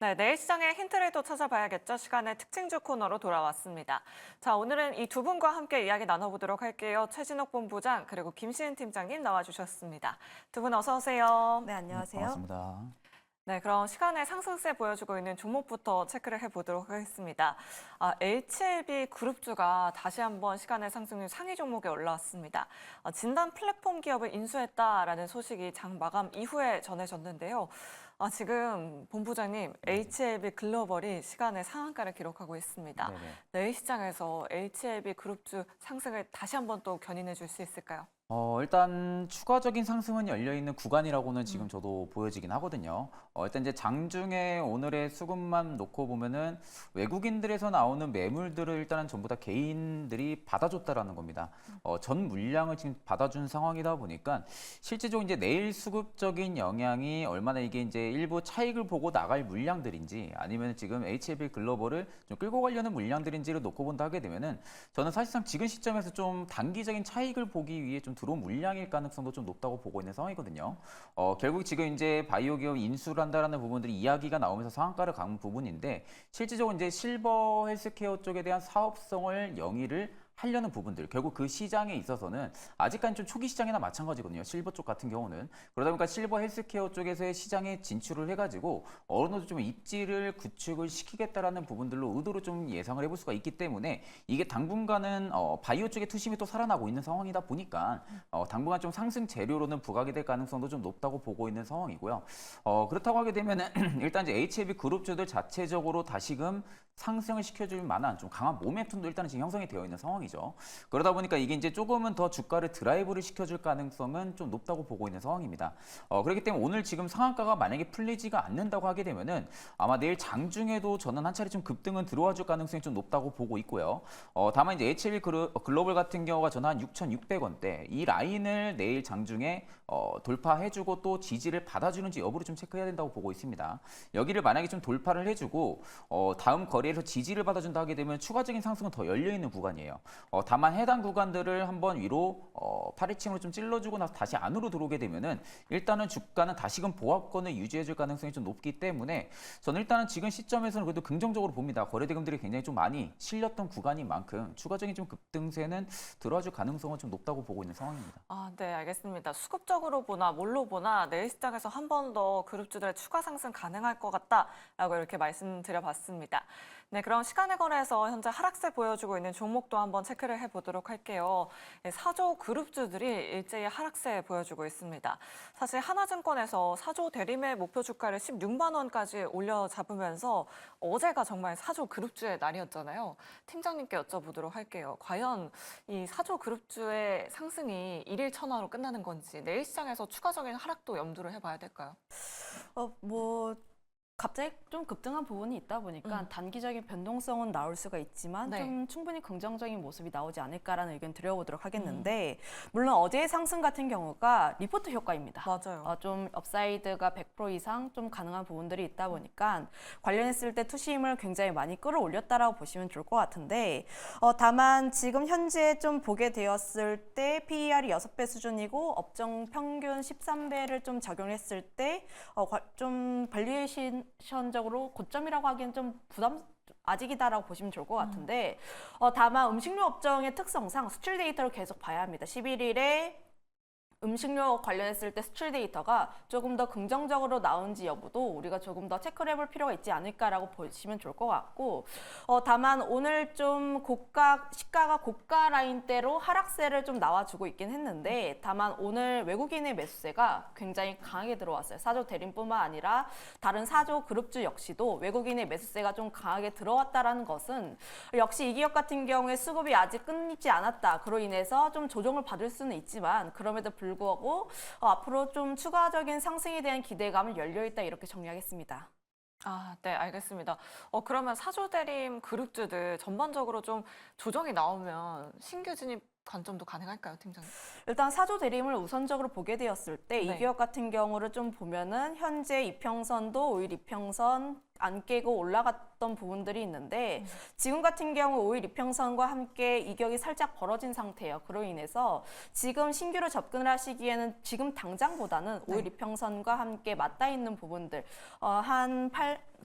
네, 내일 시장의 힌트를 또 찾아봐야겠죠. 시간의 특징주 코너로 돌아왔습니다. 자, 오늘은 이 두 분과 함께 이야기 나눠보도록 할게요. 최진욱 본부장 그리고 김시은 팀장님 나와주셨습니다. 두 분 어서 오세요. 네, 안녕하세요. 반갑습니다. 네, 그럼 시간의 상승세 보여주고 있는 종목부터 체크를 해보도록 하겠습니다. HLB 그룹주가 다시 한번 시간의 상승률 상위 종목에 올라왔습니다. 진단 플랫폼 기업을 인수했다라는 소식이 장 마감 이후에 전해졌는데요. 지금 본부장님, HLB 글로벌이 시간의 상한가를 기록하고 있습니다. 네네. 내일 시장에서 HLB 그룹주 상승을 다시 한번 또 견인해 줄 수 있을까요? 일단 추가적인 상승은 열려 있는 구간이라고는 지금 저도 보여지긴 하거든요. 일단 이제 장중에 오늘의 수급만 놓고 보면은 외국인들에서 나오는 매물들을 일단은 전부 다 개인들이 받아줬다라는 겁니다. 전 물량을 지금 받아준 상황이다 보니까 실제적으로 이제 내일 수급적인 영향이 얼마나 이게 이제 일부 차익을 보고 나갈 물량들인지 아니면 지금 HLB 글로벌을 좀 끌고 가려는 물량들인지를 놓고 본다 하게 되면은 저는 사실상 지금 시점에서 좀 단기적인 차익을 보기 위해 좀 들어온 물량일 가능성도 좀 높다고 보고 있는 상황이거든요. 결국 지금 이제 바이오 기업 인수를 한다라는 부분들이 이야기가 나오면서 상한가를 간 부분인데 실질적으로 이제 실버 헬스케어 쪽에 대한 사업성을 영위를 하려는 부분들 결국 그 시장에 있어서는 아직까지 좀 초기 시장이나 마찬가지거든요. 실버 쪽 같은 경우는 그러다 보니까 실버 헬스케어 쪽에서의 시장에 진출을 해가지고 어느 정도 좀 입지를 구축을 시키겠다라는 부분들로 의도로 좀 예상을 해볼 수가 있기 때문에 이게 당분간은 바이오 쪽의 투심이 또 살아나고 있는 상황이다 보니까 당분간 좀 상승 재료로는 부각이 될 가능성도 좀 높다고 보고 있는 상황이고요. 그렇다고 하게 되면은 일단 이제 HLB 그룹주들 자체적으로 다시금 상승을 시켜줄 만한 좀 강한 모멘텀도 일단은 지금 형성이 되어 있는 상황이죠. 그러다 보니까 이게 이제 조금은 더 주가를 드라이브를 시켜줄 가능성은 좀 높다고 보고 있는 상황입니다. 그렇기 때문에 오늘 지금 상한가가 만약에 풀리지가 않는다고 하게 되면은 아마 내일 장중에도 저는 한 차례 좀 급등은 들어와 줄 가능성이 좀 높다고 보고 있고요. 다만 이제 HLB 글로벌 같은 경우가 저는 한 6,600원대 이 라인을 내일 장중에 돌파해주고 또 지지를 받아주는지 여부를 좀 체크해야 된다고 보고 있습니다. 여기를 만약에 좀 돌파를 해주고 다음 거래에서 지지를 받아준다 하게 되면 추가적인 상승은 더 열려있는 구간이에요. 다만 해당 구간들을 한번 위로 8일층으로 좀 찔러주고 나서 다시 안으로 들어오게 되면은 일단은 주가는 다시금 보합권을 유지해줄 가능성이 좀 높기 때문에 저는 일단은 지금 시점에서는 그래도 긍정적으로 봅니다. 거래대금들이 굉장히 좀 많이 실렸던 구간인 만큼 추가적인 좀 급등세는 들어와줄 가능성은 좀 높다고 보고 있는 상황입니다. 네, 알겠습니다. 수급적으로 보나 뭘로 보나 내일 시장에서 한 번 더 그룹주들의 추가 상승 가능할 것 같다라고 이렇게 말씀드려봤습니다. 네, 그럼 시간에 관해서 현재 하락세 보여주고 있는 종목도 한번 체크를 해보도록 할게요. 사조 그룹주들이 일제히 하락세 보여주고 있습니다. 사실 하나증권에서 사조 대림의 목표 주가를 16만 원까지 올려 잡으면서 어제가 정말 사조 그룹주의 날이었잖아요. 팀장님께 여쭤보도록 할게요. 과연 이 사조 그룹주의 상승이 일일 천하로 끝나는 건지 내일 시장에서 추가적인 하락도 염두를 해봐야 될까요? 뭐 갑자기 좀 급등한 부분이 있다 보니까 단기적인 변동성은 나올 수가 있지만 네. 좀 충분히 긍정적인 모습이 나오지 않을까라는 의견 드려보도록 하겠는데 물론 어제의 상승 같은 경우가 리포트 효과입니다. 맞아요. 좀 업사이드가 100% 이상 좀 가능한 부분들이 있다 보니까 관련했을 때 투심을 굉장히 많이 끌어올렸다라고 보시면 좋을 것 같은데 다만 지금 현재 좀 보게 되었을 때 PER이 6배 수준이고 업종 평균 13배를 좀 적용했을 때 좀 밸류에이션적으로 고점이라고 하기엔 좀 아직이다라고 보시면 좋을 것 같은데 다만 음식료 업종의 특성상 수출 데이터를 계속 봐야 합니다. 11일에 음식료 관련했을 때 수출 데이터가 조금 더 긍정적으로 나온지 여부도 우리가 조금 더 체크를 해볼 필요가 있지 않을까라고 보시면 좋을 것 같고 다만 오늘 좀 시가가 고가 라인대로 하락세를 좀 나와주고 있긴 했는데 다만 오늘 외국인의 매수세가 굉장히 강하게 들어왔어요. 사조 대림뿐만 아니라 다른 사조 그룹주 역시도 외국인의 매수세가 좀 강하게 들어왔다라는 것은 역시 이 기업 같은 경우에 수급이 아직 끊이지 않았다. 그로 인해서 좀 조정을 받을 수는 있지만 그럼에도 불구하고 앞으로 좀 추가적인 상승에 대한 기대감은 열려있다 이렇게 정리하겠습니다. 네, 알겠습니다. 그러면 사조대림 그룹주들 전반적으로 좀 조정이 나오면 신규 진입 관점도 가능할까요, 팀장님? 일단 사조 대림을 우선적으로 보게 되었을 때 이 네. 기업 같은 경우를 좀 보면은 현재 이평선도 5일 이평선 안 깨고 올라갔던 부분들이 있는데 지금 같은 경우 5일 이평선과 함께 이격이 살짝 벌어진 상태예요. 그로 인해서 지금 신규로 접근을 하시기에는 지금 당장보다는 5일 이평선과 함께 맞닿아 있는 부분들 한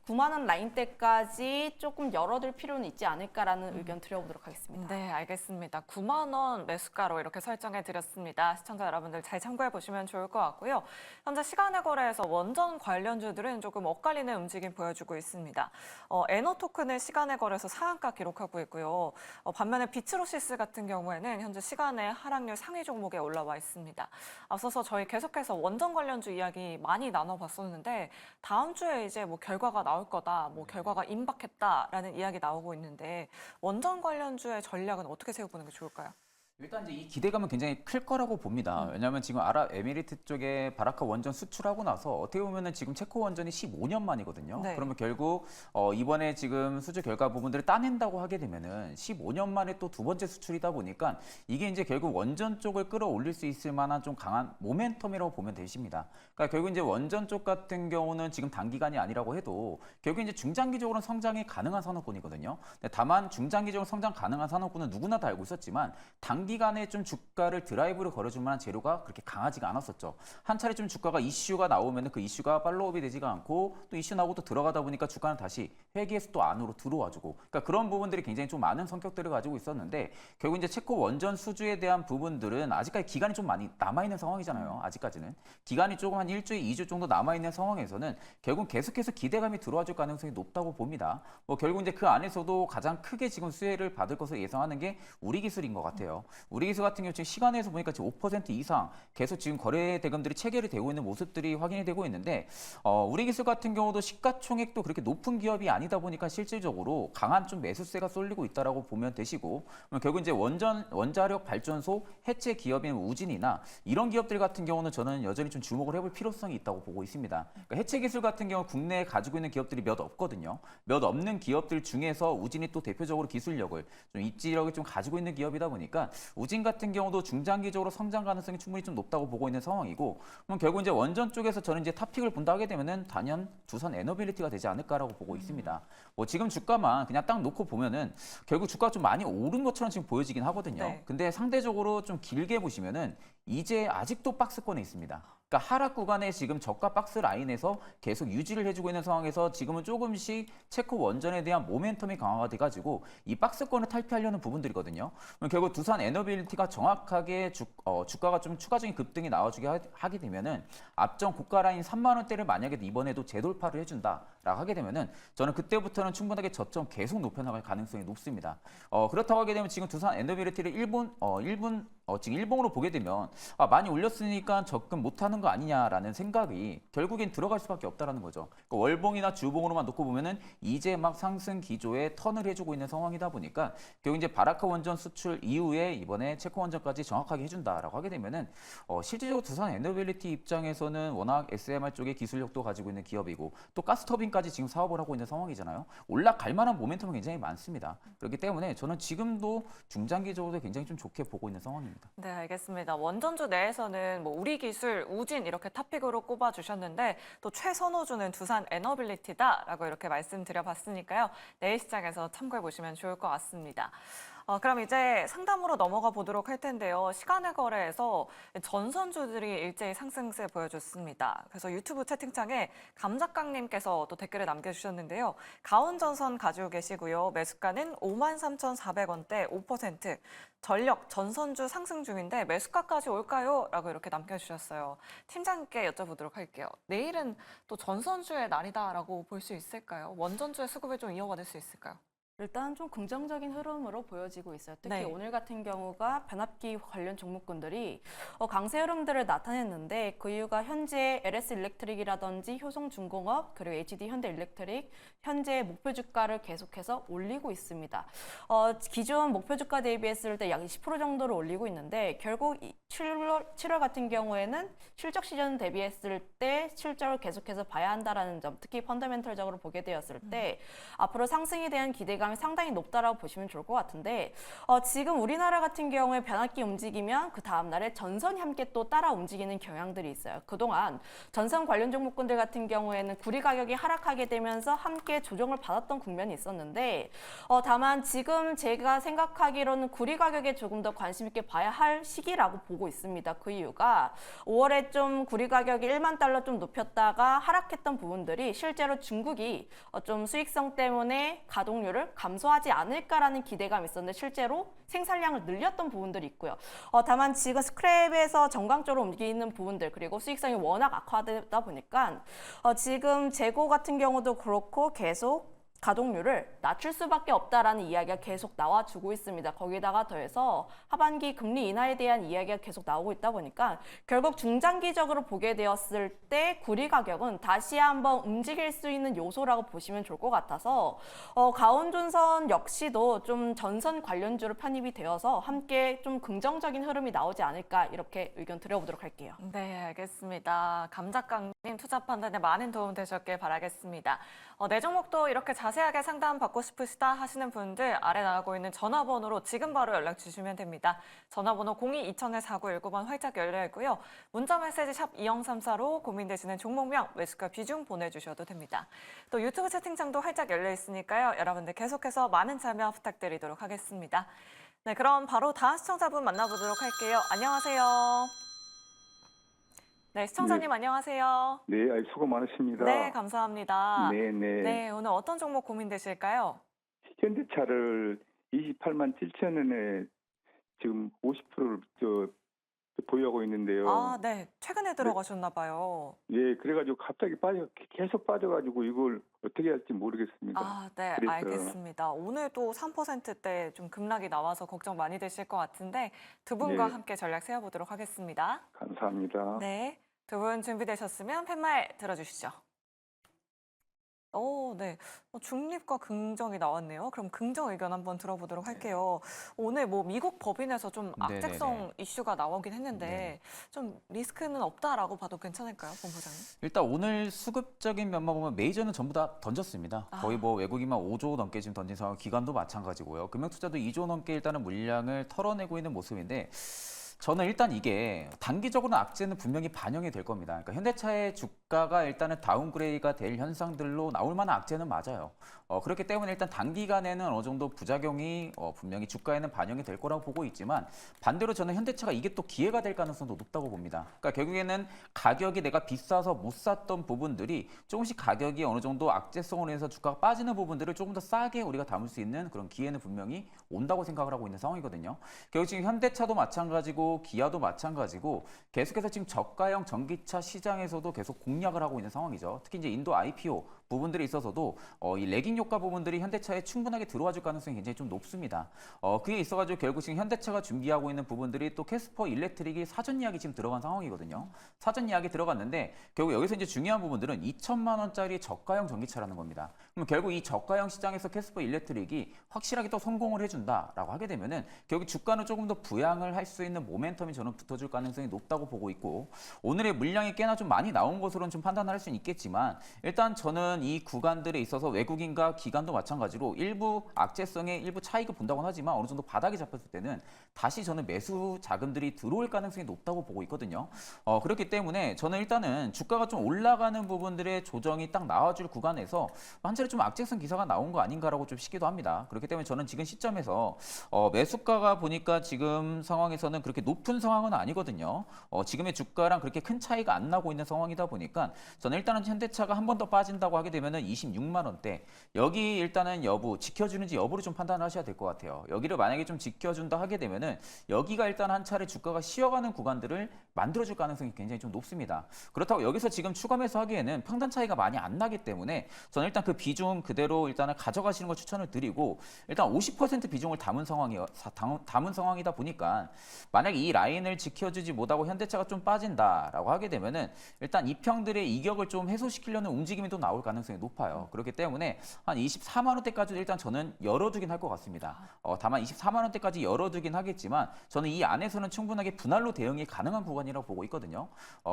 9만 원 라인대까지 조금 열어둘 필요는 있지 않을까라는 의견 드려보도록 하겠습니다. 네, 알겠습니다. 9만 원 매수가로 이렇게 설정해 드렸습니다. 시청자 여러분들 잘 참고해 보시면 좋을 것 같고요. 현재 시간의 거래에서 원전 관련주들은 조금 엇갈리는 움직임 보여주고 있습니다. 에너토큰은 시간의 거래에서 상한가 기록하고 있고요. 반면에 비츠로시스 같은 경우에는 현재 시간의 하락률 상위 종목에 올라와 있습니다. 앞서서 저희 계속해서 원전 관련주 이야기 많이 나눠봤었는데 다음 주에 이제 뭐 결과가 나올 거다, 뭐 결과가 임박했다라는 이야기 나오고 있는데 원전 관련주의 전략은 어떻게 세워보는 게 좋을까요? 일단 이제 이 기대감은 굉장히 클 거라고 봅니다. 왜냐하면 지금 아랍에미리트 쪽에 바라카 원전 수출하고 나서 어떻게 보면은 지금 체코 원전이 15년 만이거든요. 네. 그러면 결국 이번에 지금 수주 결과 부분들을 따낸다고 하게 되면은 15년 만에 또 두 번째 수출이다 보니까 이게 이제 결국 원전 쪽을 끌어올릴 수 있을 만한 좀 강한 모멘텀이라고 보면 되십니다. 그러니까 결국 이제 원전 쪽 같은 경우는 지금 단기간이 아니라고 해도 결국 이제 중장기적으로는 성장이 가능한 산업군이거든요. 근데 다만 중장기적으로 성장 가능한 산업군은 누구나 다 알고 있었지만 단기간에 좀 주가를 드라이브를 걸어줄 만한 재료가 그렇게 강하지가 않았었죠. 한 차례 좀 주가가 이슈가 나오면 그 이슈가 팔로우업이 되지가 않고 또 이슈 나오고 또 들어가다 보니까 주가는 다시 회귀해서 또 안으로 들어와주고 그러니까 그런 부분들이 굉장히 좀 많은 성격들을 가지고 있었는데 결국 이제 체코 원전 수주에 대한 부분들은 아직까지 기간이 좀 많이 남아있는 상황이잖아요. 아직까지는. 기간이 조금 한 1주, 2주 정도 남아있는 상황에서는 결국 계속해서 기대감이 들어와줄 가능성이 높다고 봅니다. 뭐 결국 이제 그 안에서도 가장 크게 지금 수혜를 받을 것을 예상하는 게 우리 기술인 것 같아요. 우리 기술 같은 경우 지금 시간에서 보니까 지금 5% 이상 계속 지금 거래 대금들이 체결이 되고 있는 모습들이 확인이 되고 있는데 우리 기술 같은 경우도 시가총액도 그렇게 높은 기업이 아니다 보니까 실질적으로 강한 좀 매수세가 쏠리고 있다라고 보면 되시고 결국 이제 원자력 발전소 해체 기업인 우진이나 이런 기업들 같은 경우는 저는 여전히 좀 주목을 해볼 필요성이 있다고 보고 있습니다. 그러니까 해체 기술 같은 경우 국내에 가지고 있는 기업들이 몇 없거든요. 몇 없는 기업들 중에서 우진이 또 대표적으로 기술력을 좀 입지력을 좀 가지고 있는 기업이다 보니까 우진 같은 경우도 중장기적으로 성장 가능성이 충분히 좀 높다고 보고 있는 상황이고 그럼 결국 이제 원전 쪽에서 저는 이제 탑픽을 본다 하게 되면은 단연 두산 에너빌리티가 되지 않을까라고 보고 있습니다. 뭐 지금 주가만 그냥 딱 놓고 보면은 결국 주가가 좀 많이 오른 것처럼 지금 보여지긴 하거든요. 네. 근데 상대적으로 좀 길게 보시면은 이제 아직도 박스권에 있습니다. 그러니까 하락 구간에 지금 저가 박스 라인에서 계속 유지를 해주고 있는 상황에서 지금은 조금씩 체코 원전에 대한 모멘텀이 강화가 돼가지고 이 박스권을 탈피하려는 부분들이거든요. 그럼 결국 두산 에너빌리티가 정확하게 주가가 좀 추가적인 급등이 나와주게 하게 되면은 앞전 고가 라인 3만 원대를 만약에 이번에도 재돌파를 해준다라고 하게 되면은 저는 그때부터는 충분하게 저점 계속 높여나갈 가능성이 높습니다. 그렇다고 하게 되면 지금 두산 에너빌리티를 지금 일봉으로 보게 되면 많이 올렸으니까 접근 못하는 거 아니냐라는 생각이 결국엔 들어갈 수밖에 없다라는 거죠. 그러니까 월봉이나 주봉으로만 놓고 보면은 이제 막 상승 기조에 턴을 해주고 있는 상황이다 보니까 결국 이제 바라카 원전 수출 이후에 이번에 체코 원전까지 정확하게 해준다라고 하게 되면은 실질적으로 두산 에너빌리티 입장에서는 워낙 SMR 쪽의 기술력도 가지고 있는 기업이고 또 가스터빈까지 지금 사업을 하고 있는 상황이잖아요. 올라갈 만한 모멘텀은 굉장히 많습니다. 그렇기 때문에 저는 지금도 중장기적으로 굉장히 좀 좋게 보고 있는 상황입니다. 네, 알겠습니다. 원전주 내에서는 뭐 우리 기술, 우진 이렇게 탑픽으로 꼽아주셨는데 또 최선호주는 두산 에너빌리티다라고 이렇게 말씀드려봤으니까요. 내일 시장에서 참고해 보시면 좋을 것 같습니다. 그럼 이제 상담으로 넘어가 보도록 할 텐데요. 시간의 거래에서 전선주들이 일제히 상승세 보여줬습니다. 그래서 유튜브 채팅창에 감작강님께서 또 댓글을 남겨주셨는데요. 가온전선 가지고 계시고요. 매수가는 53,400원대 5%. 전력, 전선주 상승 중인데 매수가까지 올까요? 라고 이렇게 남겨주셨어요. 팀장님께 여쭤보도록 할게요. 내일은 또 전선주의 날이다라고 볼 수 있을까요? 원전주의 수급을 좀 이어받을 수 있을까요? 일단 좀 긍정적인 흐름으로 보여지고 있어요. 특히 네. 오늘 같은 경우가 변압기 관련 종목군들이 강세 흐름들을 나타냈는데 그 이유가 현재 LS 일렉트릭이라든지 효성중공업 그리고 HD 현대일렉트릭 현재 목표 주가를 계속해서 올리고 있습니다. 기존 목표 주가 대비했을 때 약 20% 정도를 올리고 있는데 결국 7월 같은 경우에는 실적 시즌 대비했을 때 실적을 계속해서 봐야 한다라는 점, 특히 펀더멘털적으로 보게 되었을 때 앞으로 상승에 대한 기대감이 가능성이 상당히 높다라고 보시면 좋을 것 같은데 지금 우리나라 같은 경우에 변압기 움직이면 그 다음 날에 전선이 함께 또 따라 움직이는 경향들이 있어요. 그동안 전선 관련 종목군들 같은 경우에는 구리 가격이 하락하게 되면서 함께 조정을 받았던 국면이 있었는데 다만 지금 제가 생각하기로는 구리 가격에 조금 더 관심 있게 봐야 할 시기라고 보고 있습니다. 그 이유가 5월에 좀 구리 가격이 1만 달러 좀 높였다가 하락했던 부분들이 실제로 중국이 좀 수익성 때문에 가동률을 감소하지 않을까라는 기대감이 있었는데 실제로 생산량을 늘렸던 부분들이 있고요. 다만 지금 스크랩에서 정강적으로 움직이는 부분들 그리고 수익성이 워낙 악화되다 보니까 지금 재고 같은 경우도 그렇고 계속 가동률을 낮출 수밖에 없다라는 이야기가 계속 나와주고 있습니다. 거기다가 더해서 하반기 금리 인하에 대한 이야기가 계속 나오고 있다 보니까 결국 중장기적으로 보게 되었을 때 구리 가격은 다시 한번 움직일 수 있는 요소라고 보시면 좋을 것 같아서 가온존선 역시도 좀 전선 관련주로 편입이 되어서 함께 좀 긍정적인 흐름이 나오지 않을까 이렇게 의견 드려보도록 할게요. 네, 알겠습니다. 감작강님 투자 판단에 많은 도움 되셨길 바라겠습니다. 내 종목도 이렇게 자세하게 상담 받고 싶으시다 하시는 분들 아래 나가고 있는 전화번호로 지금 바로 연락 주시면 됩니다. 전화번호 02-2000-4919번 활짝 열려 있고요. 문자 메시지 샵 2034로 고민되시는 종목명, 매수가 비중 보내주셔도 됩니다. 또 유튜브 채팅창도 활짝 열려 있으니까요. 여러분들 계속해서 많은 참여 부탁드리도록 하겠습니다. 네, 그럼 바로 다음 시청자분 만나보도록 할게요. 안녕하세요. 네, 시청자님 안녕하세요. 네, 수고 많으십니다. 네, 감사합니다. 네네. 네, 오늘 어떤 종목 고민되실까요? 현대차를 28만 7천 원에 지금 50%를 보유하고 있는데요. 아, 네. 최근에 들어가셨나 봐요. 예, 그래가지고 갑자기 계속 빠져가지고 이걸 어떻게 할지 모르겠습니다. 아, 네. 그래서. 알겠습니다. 오늘도 3%대 좀 급락이 나와서 걱정 많이 되실 것 같은데 두 분과 네. 함께 전략 세워보도록 하겠습니다. 감사합니다. 네. 두 분 준비되셨으면 팻말 들어주시죠. 오, 네. 중립과 긍정이 나왔네요. 그럼 긍정 의견 한번 들어보도록 할게요. 오늘 뭐 미국 법인에서 좀 악재성 네네네. 이슈가 나오긴 했는데 네. 좀 리스크는 없다라고 봐도 괜찮을까요, 본부장님? 일단 오늘 수급적인 면만 보면 메이저는 전부 다 던졌습니다. 거의 뭐 외국인만 5조 넘게 지금 던진 상황, 기관도 마찬가지고요. 금융투자도 2조 넘게 일단은 물량을 털어내고 있는 모습인데 저는 일단 이게 단기적으로는 악재는 분명히 반영이 될 겁니다. 그러니까 현대차의 주가가 일단은 다운그레이드가 될 현상들로 나올 만한 악재는 맞아요. 그렇기 때문에 일단 단기간에는 어느 정도 부작용이 분명히 주가에는 반영이 될 거라고 보고 있지만 반대로 저는 현대차가 이게 또 기회가 될 가능성도 높다고 봅니다. 그러니까 결국에는 가격이 내가 비싸서 못 샀던 부분들이 조금씩 가격이 어느 정도 악재성으로 해서 주가가 빠지는 부분들을 조금 더 싸게 우리가 담을 수 있는 그런 기회는 분명히 온다고 생각을 하고 있는 상황이거든요. 결국 지금 현대차도 마찬가지고 기아도 마찬가지고 계속해서 지금 저가형 전기차 시장에서도 계속 공략을 하고 있는 상황이죠. 특히 이제 인도 IPO 부분들에 있어서도 이 레깅 효과 부분들이 현대차에 충분하게 들어와 줄 가능성이 굉장히 좀 높습니다. 그게 있어가지고 결국 지금 현대차가 준비하고 있는 부분들이 또 캐스퍼 일렉트릭이 사전 예약이 지금 들어간 상황이거든요. 사전 예약이 들어갔는데 결국 여기서 이제 중요한 부분들은 2천만 원짜리 저가형 전기차라는 겁니다. 그럼 결국 이 저가형 시장에서 캐스퍼 일렉트릭이 확실하게 또 성공을 해준다라고 하게 되면은 결국 주가는 조금 더 부양을 할 수 있는 모멘텀이 저는 붙어줄 가능성이 높다고 보고 있고 오늘의 물량이 꽤나 좀 많이 나온 것으로는 좀 판단할 수는 있겠지만 일단 저는 이 구간들에 있어서 외국인과 기관도 마찬가지로 일부 악재성의 일부 차익을 본다고는 하지만 어느 정도 바닥이 잡혔을 때는 다시 저는 매수 자금들이 들어올 가능성이 높다고 보고 있거든요. 그렇기 때문에 저는 일단은 주가가 좀 올라가는 부분들의 조정이 딱 나와줄 구간에서 한 차례 좀 악재성 기사가 나온 거 아닌가라고 좀 싶기도 합니다. 그렇기 때문에 저는 지금 시점에서 매수가가 보니까 지금 상황에서는 그렇게 높은 상황은 아니거든요. 지금의 주가랑 그렇게 큰 차이가 안 나고 있는 상황이다 보니까 저는 일단은 현대차가 한 번 더 빠진다고 하게 되면은 26만 원대 여기 일단은 여부 지켜주는지 여부를 좀 판단을 하셔야 될 것 같아요. 여기를 만약에 좀 지켜준다 하게 되면은 여기가 일단 한 차례 주가가 쉬어가는 구간들을 만들어줄 가능성이 굉장히 좀 높습니다. 그렇다고 여기서 지금 추가 매수하기에는 평단 차이가 많이 안 나기 때문에 저는 일단 그 비중 그대로 일단은 가져가시는 걸 추천을 드리고 일단 50% 비중을 담은 상황이다 보니까 만약에 이 라인을 지켜주지 못하고 현대차가 좀 빠진다라고 하게 되면은 일단 이평들의 이격을 좀 해소시키려는 움직임이 또 나올 가능성이 높아요. 그렇기 때문에 한 24만 원대까지도 일단 저는 열어두긴 할 것 같습니다. 다만 24만 원대까지 열어두긴 하겠지만 저는 이 안에서는 충분하게 분할로 대응이 가능한 구간이 구간이라고 보고 있거든요.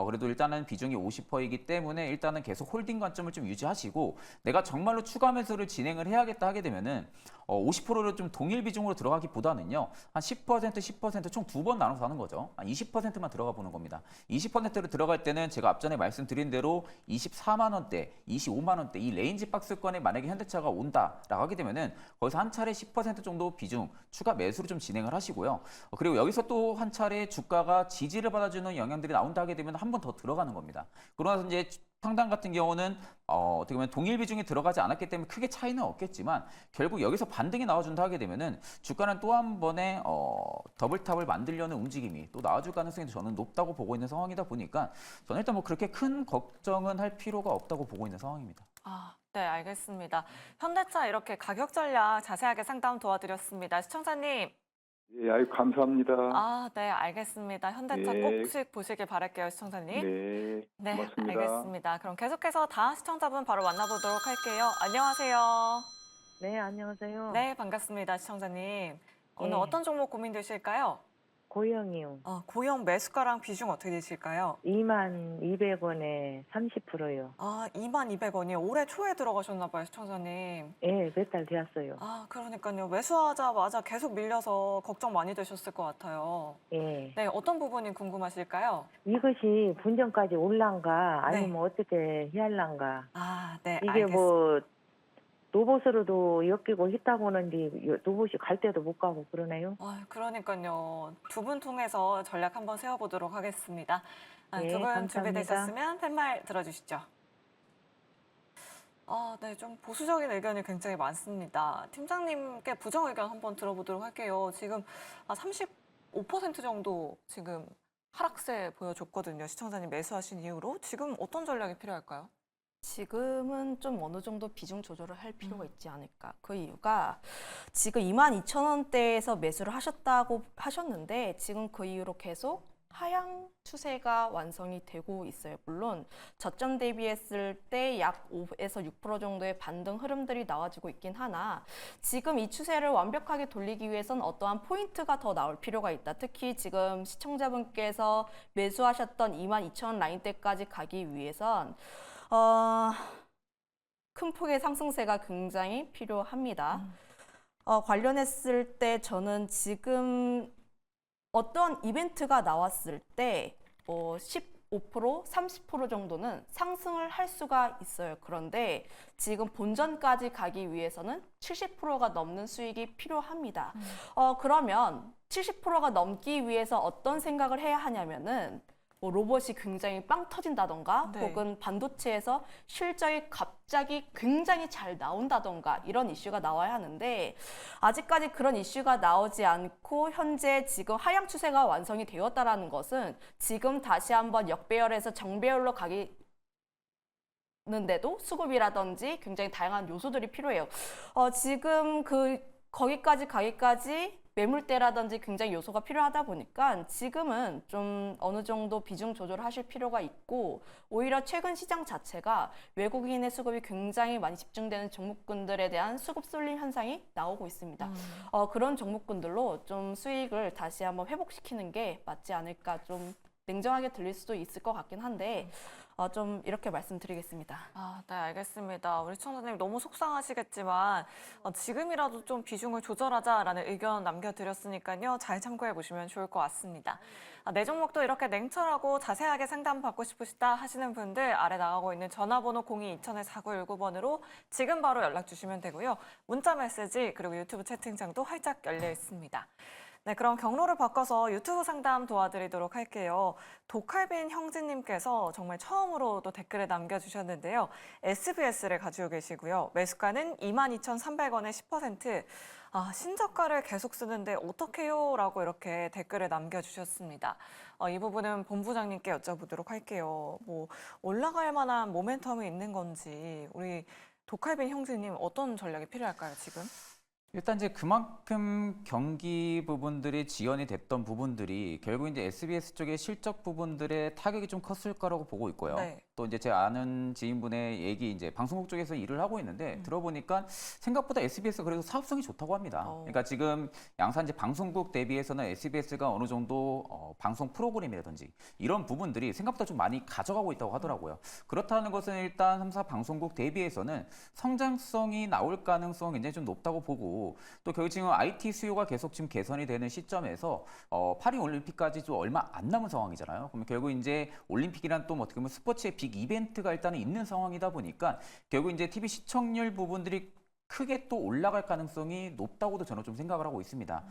그래도 일단은 비중이 50%이기 때문에 일단은 계속 홀딩 관점을 좀 유지하시고 내가 정말로 추가 매수를 진행을 해야겠다 하게 되면은 50%를 좀 동일 비중으로 들어가기보다는요. 한 10%, 10% 총 두 번 나눠서 하는 거죠. 한 20%만 들어가 보는 겁니다. 20%를 들어갈 때는 제가 앞전에 말씀드린 대로 24만 원대, 25만 원대 이 레인지 박스권에 만약에 현대차가 온다라고 하게 되면은 거기서 한 차례 10% 정도 비중 추가 매수를 좀 진행을 하시고요. 그리고 여기서 또 한 차례 주가가 지지를 받아주는 영향들이 나온다 하게 되면 한 번 더 들어가는 겁니다. 그러나 이제 상단 같은 경우는 어떻게 보면 동일 비중이 들어가지 않았기 때문에 크게 차이는 없겠지만 결국 여기서 반등이 나와준다 하게 되면은 주가는 또 한 번의 더블탑을 만들려는 움직임이 또 나와줄 가능성이 저는 높다고 보고 있는 상황이다 보니까 저는 일단 뭐 그렇게 큰 걱정은 할 필요가 없다고 보고 있는 상황입니다. 네, 알겠습니다. 현대차 이렇게 가격 전략 자세하게 상담 도와드렸습니다. 시청자님. 예, 아유, 감사합니다. 네, 알겠습니다. 현대차 네. 꼭씩 보시길 바랄게요, 시청자님. 네, 네, 고맙습니다. 알겠습니다. 그럼 계속해서 다음 시청자분 바로 만나보도록 할게요. 안녕하세요. 네, 안녕하세요. 네, 반갑습니다, 시청자님. 오늘 네. 어떤 종목 고민되실까요? 고영이요. 고용 매수가랑 비중 어떻게 되실까요? 22,200원에 30%요. 22,200원이 올해 초에 들어가셨나 봐요, 시청자님. 예, 몇 달 되었어요. 그러니까요. 매수하자마자 계속 밀려서 걱정 많이 되셨을 것 같아요. 예. 네, 어떤 부분이 궁금하실까요? 이것이 분전까지 올란가 네. 아니면 어떻게 해야란가. 네, 이게 알겠습니다. 뭐 로봇으로도 엮이고 있다고 하는데 로봇이 갈 때도 못 가고 그러네요. 그러니까요. 두 분 통해서 전략 한번 세워보도록 하겠습니다. 네, 두 분 감사합니다. 준비되셨으면 팻말 들어주시죠. 네, 좀 보수적인 의견이 굉장히 많습니다. 팀장님께 부정 의견 한번 들어보도록 할게요. 지금 35% 정도 지금 하락세 보여줬거든요. 시청자님 매수하신 이후로. 지금 어떤 전략이 필요할까요? 지금은 좀 어느 정도 비중 조절을 할 필요가 있지 않을까. 그 이유가 지금 22,000원대에서 매수를 하셨다고 하셨는데 지금 그 이후로 계속 하향 추세가 완성이 되고 있어요. 물론 저점 대비했을 때 약 5에서 6% 정도의 반등 흐름들이 나와주고 있긴 하나 지금 이 추세를 완벽하게 돌리기 위해선 어떠한 포인트가 더 나올 필요가 있다. 특히 지금 시청자분께서 매수하셨던 22,000원 라인대까지 가기 위해선 큰 폭의 상승세가 굉장히 필요합니다. 관련했을 때 저는 지금 어떤 이벤트가 나왔을 때 15%, 30% 정도는 상승을 할 수가 있어요. 그런데 지금 본전까지 가기 위해서는 70%가 넘는 수익이 필요합니다. 그러면 70%가 넘기 위해서 어떤 생각을 해야 하냐면은 로봇이 굉장히 빵 터진다던가 네. 혹은 반도체에서 실적이 갑자기 굉장히 잘 나온다던가 이런 이슈가 나와야 하는데 아직까지 그런 이슈가 나오지 않고 현재 지금 하향 추세가 완성이 되었다라는 것은 지금 다시 한번 역배열에서 정배열로 가기는데도 수급이라든지 굉장히 다양한 요소들이 필요해요. 지금 거기까지 가기까지 매물대라든지 굉장히 요소가 필요하다 보니까 지금은 좀 어느 정도 비중 조절을 하실 필요가 있고 오히려 최근 시장 자체가 외국인의 수급이 굉장히 많이 집중되는 종목군들에 대한 수급 쏠림 현상이 나오고 있습니다. 그런 종목군들로 좀 수익을 다시 한번 회복시키는 게 맞지 않을까 좀 냉정하게 들릴 수도 있을 것 같긴 한데 좀 이렇게 말씀드리겠습니다. 네, 알겠습니다. 우리 시청자님 너무 속상하시겠지만 지금이라도 좀 비중을 조절하자라는 의견 남겨드렸으니까요. 잘 참고해 보시면 좋을 것 같습니다. 내 종목도 이렇게 냉철하고 자세하게 상담받고 싶으시다 하시는 분들 아래 나가고 있는 전화번호 02-2000-4919번으로 지금 바로 연락 주시면 되고요. 문자 메시지 그리고 유튜브 채팅창도 활짝 열려 있습니다. 네, 그럼 경로를 바꿔서 유튜브 상담 도와드리도록 할게요. 도칼빈 형제님께서 정말 처음으로 또 댓글을 남겨주셨는데요. SBS를 가지고 계시고요. 매수가는 22,300원에 10%. 신저가를 계속 쓰는데 어떡해요? 라고 이렇게 댓글을 남겨주셨습니다. 이 부분은 본부장님께 여쭤보도록 할게요. 뭐 올라갈 만한 모멘텀이 있는 건지 우리 도칼빈 형제님 어떤 전략이 필요할까요, 지금? 일단 이제 그만큼 경기 부분들이 지연이 됐던 부분들이 결국 이제 SBS 쪽의 실적 부분들의 타격이 좀 컸을 거라고 보고 있고요. 네. 또 이제 제 아는 지인분의 얘기 이제 방송국 쪽에서 일을 하고 있는데 들어보니까 생각보다 SBS가 그래도 사업성이 좋다고 합니다. 그러니까 지금 양산제 방송국 대비해서는 SBS가 어느 정도 방송 프로그램이라든지 이런 부분들이 생각보다 좀 많이 가져가고 있다고 하더라고요. 그렇다는 것은 일단 3사 방송국 대비해서는 성장성이 나올 가능성이 굉장히 좀 높다고 보고 또 결국 지금 IT 수요가 계속 지금 개선이 되는 시점에서 파리 올림픽까지 좀 얼마 안 남은 상황이잖아요. 그러면 결국 이제 올림픽이란 또 어떻게 보면 스포츠의 빅 이벤트가 일단은 있는 상황이다 보니까 결국 이제 TV 시청률 부분들이 크게 또 올라갈 가능성이 높다고도 저는 좀 생각을 하고 있습니다.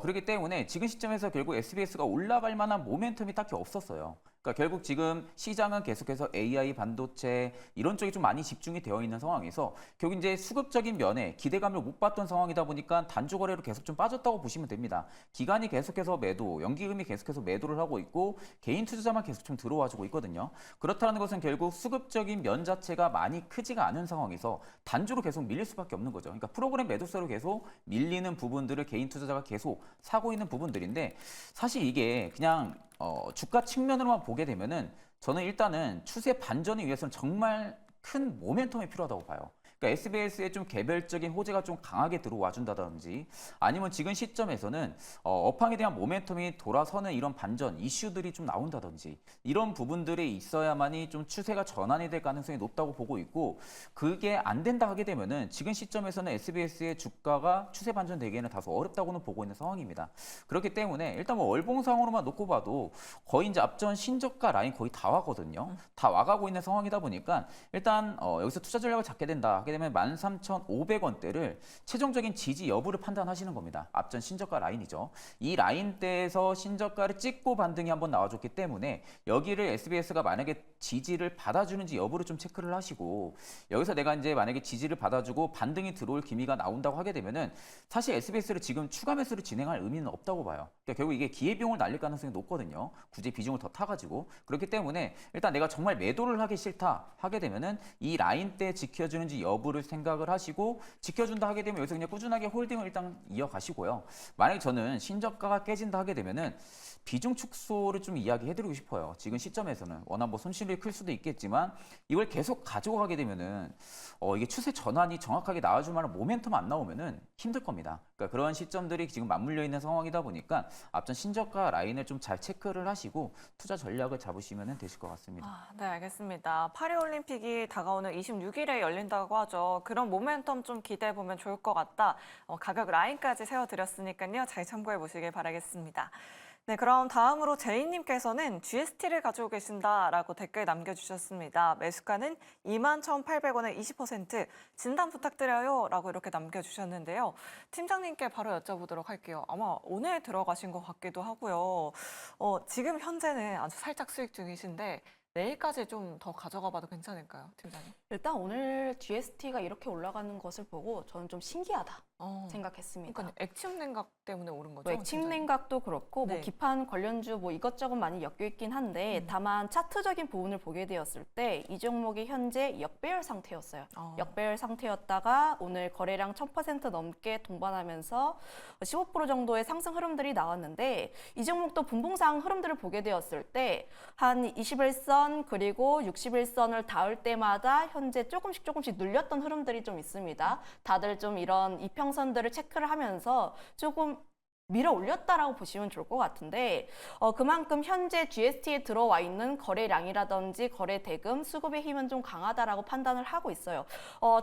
그렇기 때문에 지금 시점에서 결국 SBS가 올라갈 만한 모멘텀이 딱히 없었어요. 그러니까 결국 지금 시장은 계속해서 AI, 반도체 이런 쪽이 좀 많이 집중이 되어 있는 상황에서 결국 이제 수급적인 면에 기대감을 못 봤던 상황이다 보니까 단주 거래로 계속 좀 빠졌다고 보시면 됩니다. 기관이 계속해서 매도, 연기금이 계속해서 매도를 하고 있고 개인 투자자만 계속 좀 들어와주고 있거든요. 그렇다는 것은 결국 수급적인 면 자체가 많이 크지가 않은 상황에서 단주로 계속 밀릴 수밖에 없는 거죠. 그러니까 프로그램 매도세로 계속 밀리는 부분들을 개인 투자자가 계속 사고 있는 부분들인데 사실 이게 그냥 주가 측면으로만 보게 되면은 저는 일단은 추세 반전을 위해서는 정말 큰 모멘텀이 필요하다고 봐요. 그러니까 SBS의 좀 개별적인 호재가 좀 강하게 들어와 준다든지 아니면 지금 시점에서는 업황에 대한 모멘텀이 돌아서는 이런 반전 이슈들이 좀 나온다든지 이런 부분들이 있어야만이 좀 추세가 전환이 될 가능성이 높다고 보고 있고 그게 안 된다 하게 되면은 지금 시점에서는 SBS의 주가가 추세 반전 되기에는 다소 어렵다고는 보고 있는 상황입니다. 그렇기 때문에 일단 뭐 월봉상으로만 놓고 봐도 거의 이제 앞전 신저가 라인 거의 다 와거든요. 다 와가고 있는 상황이다 보니까 일단 여기서 투자 전략을 잡게 된다 하게 되면 13,500원대를 최종적인 지지 여부를 판단하시는 겁니다. 앞전 신저가 라인이죠. 이 라인대에서 신저가를 찍고 반등이 한번 나와줬기 때문에 여기를 SBS가 만약에 지지를 받아주는지 여부를 좀 체크를 하시고 여기서 내가 이제 만약에 지지를 받아주고 반등이 들어올 기미가 나온다고 하게 되면은 사실 SBS를 지금 추가 매수를 진행할 의미는 없다고 봐요. 그러니까 결국 이게 기회비용을 날릴 가능성이 높거든요. 굳이 비중을 더 타가지고 그렇기 때문에 일단 내가 정말 매도를 하기 싫다 하게 되면은 이 라인대 지켜주는지 여부를 생각을 하시고 지켜준다 하게 되면 여기서 그냥 꾸준하게 홀딩을 일단 이어가시고요. 만약에 저는 신저가가 깨진다 하게 되면은 비중 축소를 좀 이야기해드리고 싶어요. 지금 시점에서는 워낙 뭐 손실이 클 수도 있겠지만 이걸 계속 가지고 가게 되면은 이게 추세 전환이 정확하게 나와줄 만한 모멘텀 안 나오면은 힘들 겁니다. 그러니까 그런 시점들이 지금 맞물려 있는 상황이다 보니까 앞전 신저가 라인을 좀 잘 체크를 하시고 투자 전략을 잡으시면 되실 것 같습니다. 네, 알겠습니다. 파리올림픽이 다가오는 26일에 열린다고 하죠. 그런 모멘텀 좀 기대해 보면 좋을 것 같다. 가격 라인까지 세워드렸으니까요. 잘 참고해 보시길 바라겠습니다. 네, 그럼 다음으로 제이님께서는 GST를 가지고 계신다라고 댓글 남겨주셨습니다. 매수가는 21,800원에 20% 진단 부탁드려요 라고 이렇게 남겨주셨는데요. 팀장님께 바로 여쭤보도록 할게요. 아마 오늘 들어가신 것 같기도 하고요. 지금 현재는 아주 살짝 수익 중이신데 내일까지 좀 더 가져가 봐도 괜찮을까요, 팀장님? 일단 오늘 GST가 이렇게 올라가는 것을 보고 저는 좀 신기하다 생각했습니다. 그러니까 액침 냉각 때문에 오른 거죠? 뭐 액침 냉각도 그렇고 네. 뭐 기판 관련주 뭐 이것저것 많이 엮여 있긴 한데 다만 차트적인 부분을 보게 되었을 때 이 종목이 현재 역배열 상태였어요. 역배열 상태였다가 오늘 거래량 1000% 넘게 동반하면서 15% 정도의 상승 흐름들이 나왔는데 이 종목도 분봉상 흐름들을 보게 되었을 때 한 21선 그리고 61선을 닿을 때마다 현재 조금씩 눌렸던 흐름들이 좀 있습니다. 다들 좀 이런 이평선들을 체크를 하면서 조금 밀어 올렸다라고 보시면 좋을 것 같은데 그만큼 현재 GST에 들어와 있는 거래량이라든지 거래 대금, 수급의 힘은 좀 강하다라고 판단을 하고 있어요.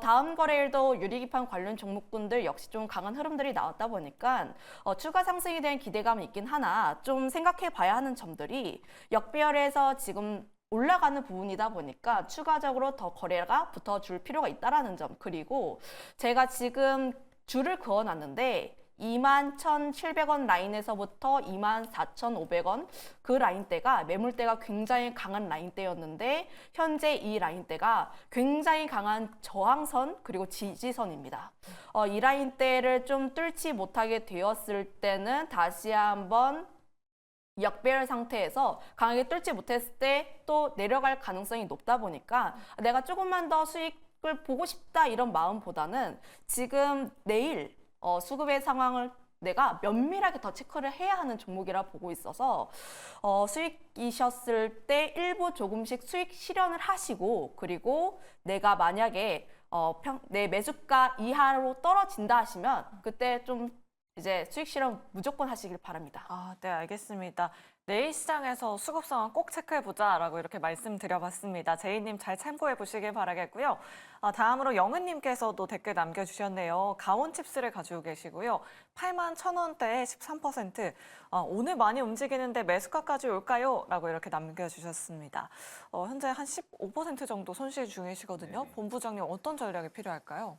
다음 거래일도 유리기판 관련 종목군들 역시 좀 강한 흐름들이 나왔다 보니까 추가 상승에 대한 기대감이 있긴 하나 좀 생각해 봐야 하는 점들이 역배열에서 지금 올라가는 부분이다 보니까 추가적으로 더 거래가 붙어줄 필요가 있다라는 점 그리고 제가 지금 줄을 그어놨는데 21,700원 라인에서부터 24,500원 그 라인대가 매물대가 굉장히 강한 라인대였는데 현재 이 라인대가 굉장히 강한 저항선 그리고 지지선입니다. 이 라인대를 좀 뚫지 못하게 되었을 때는 다시 한번 역배열 상태에서 강하게 뚫지 못했을 때 또 내려갈 가능성이 높다 보니까 내가 조금만 더 수익을 보고 싶다 이런 마음보다는 지금 내일 수급의 상황을 내가 면밀하게 더 체크를 해야 하는 종목이라 보고 있어서 수익이셨을 때 일부 조금씩 수익 실현을 하시고, 그리고 내가 만약에 내 매수가 이하로 떨어진다 하시면 그때 좀 이제 수익 실현 무조건 하시길 바랍니다. 아, 네, 알겠습니다. 내일 시장에서 수급 상황 꼭 체크해보자라고 이렇게 말씀드려봤습니다. 제이님 잘 참고해 보시길 바라겠고요. 다음으로 영은님께서도 댓글 남겨주셨네요. 가온칩스를 가지고 계시고요. 81,000원대에 13%. 오늘 많이 움직이는데 매수가까지 올까요? 라고 이렇게 남겨주셨습니다. 현재 한 15% 정도 손실 중이시거든요. 본부장님 어떤 전략이 필요할까요?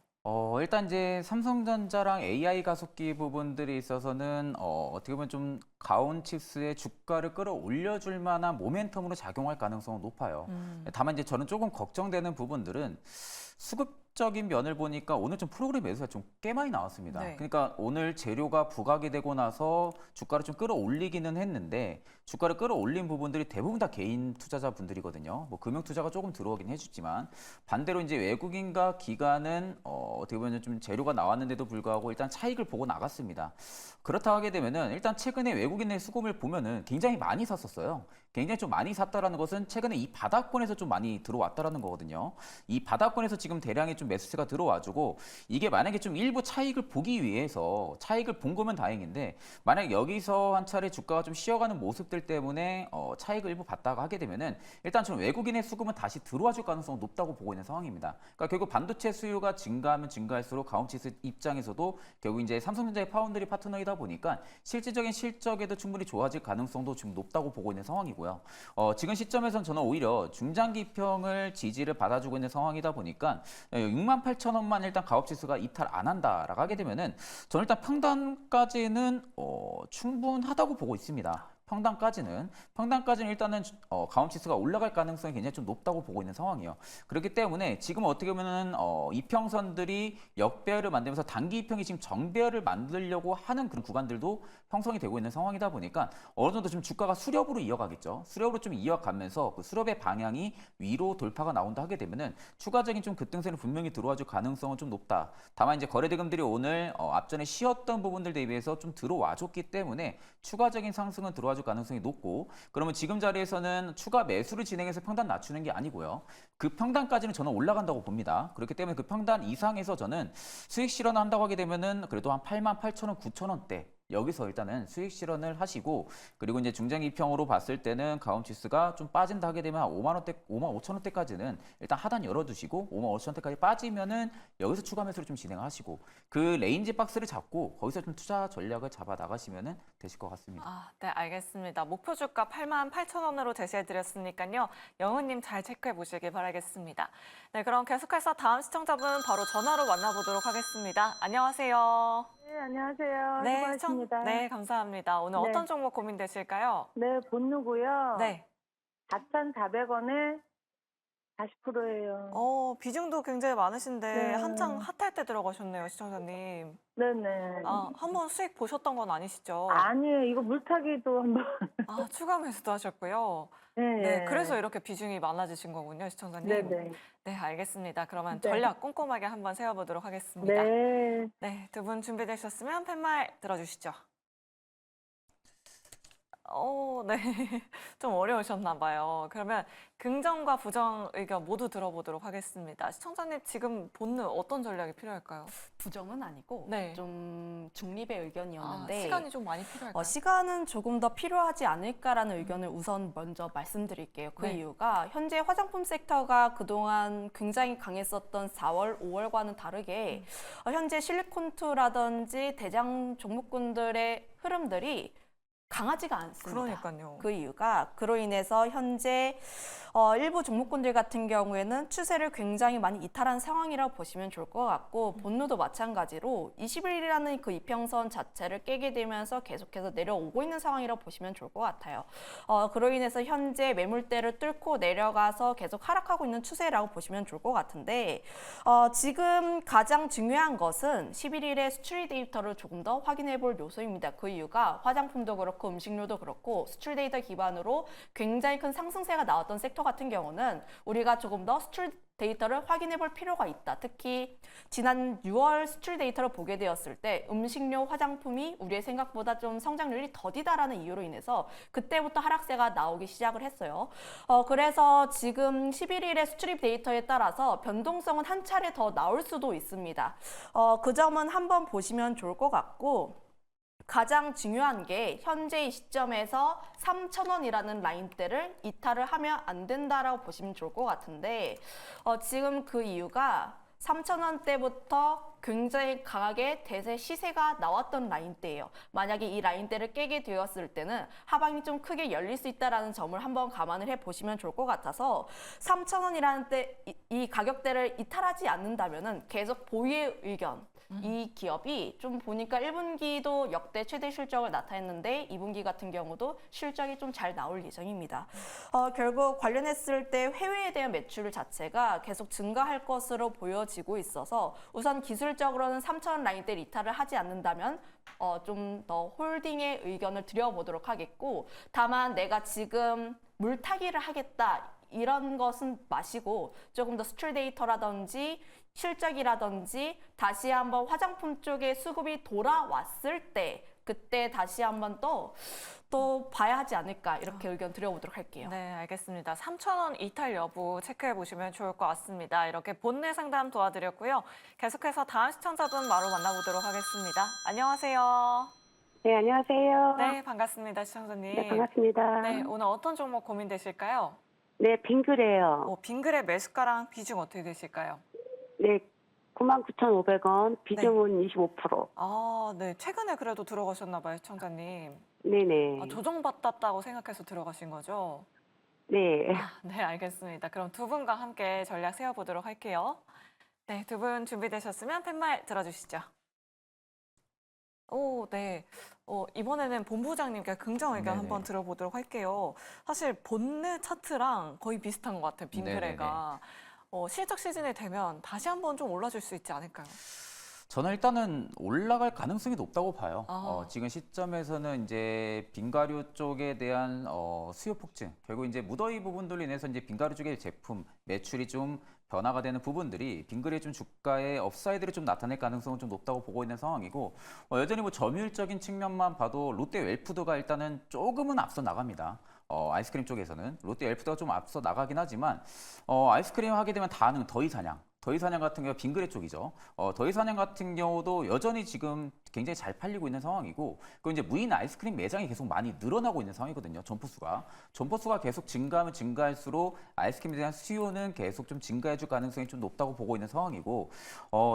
일단 이제 삼성전자랑 AI 가속기 부분들이 있어서는 어떻게 보면 좀 가온칩스의 주가를 끌어올려줄 만한 모멘텀으로 작용할 가능성은 높아요. 다만 이제 저는 조금 걱정되는 부분들은 수급적인 면을 보니까 오늘 좀 프로그램 매수가 좀 꽤 많이 나왔습니다. 네. 그러니까 오늘 재료가 부각이 되고 나서 주가를 좀 끌어올리기는 했는데 주가를 끌어올린 부분들이 대부분 다 개인 투자자분들이거든요. 뭐 금융 투자가 조금 들어오긴 해주지만 반대로 이제 외국인과 기관은 어떻게 보면 좀 재료가 나왔는데도 불구하고 일단 차익을 보고 나갔습니다. 그렇다 하게 되면은 일단 최근에 외국인의 수급을 보면은 굉장히 많이 샀었어요. 굉장히 좀 많이 샀다라는 것은 최근에 이 바닥권에서 좀 많이 들어왔다라는 거거든요. 이 바닥권에서 지금 대량의 좀 매수세가 들어와주고 이게 만약에 좀 일부 차익을 보기 위해서 차익을 본 거면 다행인데 만약 여기서 한 차례 주가가 좀 쉬어가는 모습들 때문에 차익을 일부 봤다가 하게 되면은 일단 저는 외국인의 수급은 다시 들어와줄 가능성은 높다고 보고 있는 상황입니다. 그러니까 결국 반도체 수요가 증가하면 증가할수록 가온칩스 입장에서도 결국 이제 삼성전자의 파운드리 파트너이다 보니까 실질적인 실적에도 충분히 좋아질 가능성도 지금 높다고 보고 있는 상황이고. 지금 시점에서는 저는 오히려 중장기평을 지지를 받아주고 있는 상황이다 보니까 68,000원만 일단 가업지수가 이탈 안 한다라고 하게 되면은 저는 일단 평단까지는 충분하다고 보고 있습니다. 평단까지는 일단은 가온치스가 올라갈 가능성이 굉장히 좀 높다고 보고 있는 상황이에요. 그렇기 때문에 지금 어떻게 보면은 이평선들이 역배열을 만들면서 단기 이평이 지금 정배열을 만들려고 하는 그런 구간들도 형성이 되고 있는 상황이다 보니까 어느 정도 지금 주가가 수렵으로 이어가겠죠. 수렵으로 좀 이어가면서 그 수렵의 방향이 위로 돌파가 나온다 하게 되면은 추가적인 좀 급등세는 분명히 들어와줄 가능성은 좀 높다. 다만 이제 거래대금들이 오늘 앞전에 쉬었던 부분들 대비해서 좀 들어와줬기 때문에 추가적인 상승은 들어와줄 가능성이 높고 그러면 지금 자리에서는 추가 매수를 진행해서 평단 낮추는 게 아니고요. 그 평단까지는 저는 올라간다고 봅니다. 그렇기 때문에 그 평단 이상에서 저는 수익 실현을 한다고 하게 되면은 그래도 한 88,000원, 9,000원대 여기서 일단은 수익 실현을 하시고 그리고 이제 중장기평으로 봤을 때는 가온치스가 좀 빠진다 하게 되면 5만 원대, 5만 5천 원대까지는 일단 하단 열어두시고 5만 5천 원대까지 빠지면은 여기서 추가 매수를 좀 진행하시고 그 레인지 박스를 잡고 거기서 좀 투자 전략을 잡아 나가시면은 되실 것 같습니다. 네, 알겠습니다. 목표 주가 88,000원으로 제시해드렸으니까요. 영은님 잘 체크해 보시길 바라겠습니다. 네, 그럼 계속해서 다음 시청자분 바로 전화로 만나보도록 하겠습니다. 안녕하세요. 네, 안녕하세요. 네, 수고하십니다. 네, 감사합니다. 오늘 네. 어떤 종목 고민되실까요? 네, 본누고요. 네. 4,400원에 40%예요. 비중도 굉장히 많으신데 네. 한창 핫할 때 들어가셨네요, 시청자님. 네네. 한번 수익 보셨던 건 아니시죠? 아니에요. 이거 물타기도 한번. 추가 매수도 하셨고요. 네, 네, 그래서 이렇게 비중이 많아지신 거군요, 시청자님. 네네. 네, 알겠습니다. 그러면 네. 전략 꼼꼼하게 한번 세워보도록 하겠습니다. 네. 네, 두 분 준비되셨으면 팻말 들어주시죠. 네. 좀 어려우셨나 봐요. 그러면 긍정과 부정 의견 모두 들어보도록 하겠습니다. 시청자님 지금 본능 어떤 전략이 필요할까요? 부정은 아니고 네. 좀 중립의 의견이었는데 시간이 좀 많이 필요할까요? 시간은 조금 더 필요하지 않을까라는 의견을 우선 먼저 말씀드릴게요. 그 네. 이유가 현재 화장품 섹터가 그동안 굉장히 강했었던 4월, 5월과는 다르게 현재 실리콘투라든지 대장 종목군들의 흐름들이 강하지가 않습니다. 그러니까요. 그 이유가 그로 인해서 현재 일부 종목군들 같은 경우에는 추세를 굉장히 많이 이탈한 상황이라고 보시면 좋을 것 같고 본누도 마찬가지로 20일이라는 그 이평선 자체를 깨게 되면서 계속해서 내려오고 있는 상황이라고 보시면 좋을 것 같아요. 그로 인해서 현재 매물대를 뚫고 내려가서 계속 하락하고 있는 추세라고 보시면 좋을 것 같은데 지금 가장 중요한 것은 11일의 수출 데이터를 조금 더 확인해 볼 요소입니다. 그 이유가 화장품도 그렇고 음식료도 그렇고 수출 데이터 기반으로 굉장히 큰 상승세가 나왔던 섹터 같은 경우는 우리가 조금 더 수출 데이터를 확인해 볼 필요가 있다. 특히 지난 6월 수출 데이터를 보게 되었을 때 음식료, 화장품이 우리의 생각보다 좀 성장률이 더디다라는 이유로 인해서 그때부터 하락세가 나오기 시작을 했어요. 그래서 지금 11일의 수출입 데이터에 따라서 변동성은 한 차례 더 나올 수도 있습니다. 그 점은 한번 보시면 좋을 것 같고, 가장 중요한 게 현재 이 시점에서 3,000원이라는 라인대를 이탈을 하면 안 된다라고 보시면 좋을 것 같은데, 지금 그 이유가 3,000원대부터 굉장히 강하게 대세 시세가 나왔던 라인대예요. 만약에 이 라인대를 깨게 되었을 때는 하방이 좀 크게 열릴 수 있다는 점을 한번 감안을 해보시면 좋을 것 같아서 3,000원이라는 이 가격대를 이탈하지 않는다면 계속 보유의 의견, 이 기업이 좀 보니까 1분기도 역대 최대 실적을 나타냈는데 2분기 같은 경우도 실적이 좀 잘 나올 예정입니다. 결국 관련했을 때 해외에 대한 매출 자체가 계속 증가할 것으로 보여지고 있어서 우선 기술적으로는 3,000원 라인대 이탈을 하지 않는다면 좀 더 홀딩의 의견을 드려보도록 하겠고, 다만 내가 지금 물타기를 하겠다 이런 것은 마시고 조금 더 수출 데이터라든지 실적이라든지 다시 한번 화장품 쪽에 수급이 돌아왔을 때 그때 다시 한번 또 봐야 하지 않을까 이렇게 의견 드려보도록 할게요. 네, 알겠습니다. 3,000원 이탈 여부 체크해 보시면 좋을 것 같습니다. 이렇게 본내 상담 도와드렸고요. 계속해서 다음 시청자분 바로 만나보도록 하겠습니다. 안녕하세요. 네, 안녕하세요. 네, 반갑습니다, 시청자님. 네, 반갑습니다. 네, 오늘 어떤 종목 고민되실까요? 네, 빙그레요. 빙그레 매수가랑 비중 어떻게 되실까요? 네, 99,500원, 비중은 25%. 아, 네, 최근에 그래도 들어가셨나 봐요, 시청자님. 네네. 조정받았다고 생각해서 들어가신 거죠? 네. 네, 알겠습니다. 그럼 두 분과 함께 전략 세워보도록 할게요. 네, 두 분 준비되셨으면 팻말 들어주시죠. 오, 네. 이번에는 본부장님께 긍정 의견 네네. 한번 들어보도록 할게요. 사실 본내 차트랑 거의 비슷한 것 같아요, 빙그레가. 실적 시즌이 되면 다시 한번 좀 올라줄 수 있지 않을까요? 저는 일단은 올라갈 가능성이 높다고 봐요. 아. 지금 시점에서는 이제 빙가류 쪽에 대한 수요 폭증, 결국 이제 무더위 부분들로 인해서 이제 빙가류 쪽의 제품 매출이 좀 변화가 되는 부분들이 빙그레 좀 주가의 업사이드를 좀 나타낼 가능성은 좀 높다고 보고 있는 상황이고, 여전히 뭐 점유율적인 측면만 봐도 롯데 웰푸드가 일단은 조금은 앞서 나갑니다. 아이스크림 쪽에서는 롯데 웰푸드가 좀 앞서 나가긴 하지만 아이스크림 하게 되면 다는 더위사냥 같은 경우 빙그레 쪽이죠. 더위사냥 같은 경우도 여전히 지금 굉장히 잘 팔리고 있는 상황이고, 그 이제 무인 아이스크림 매장이 계속 많이 늘어나고 있는 상황이거든요. 점포수가 계속 증가하면 증가할수록 아이스크림에 대한 수요는 계속 좀 증가해줄 가능성이 좀 높다고 보고 있는 상황이고,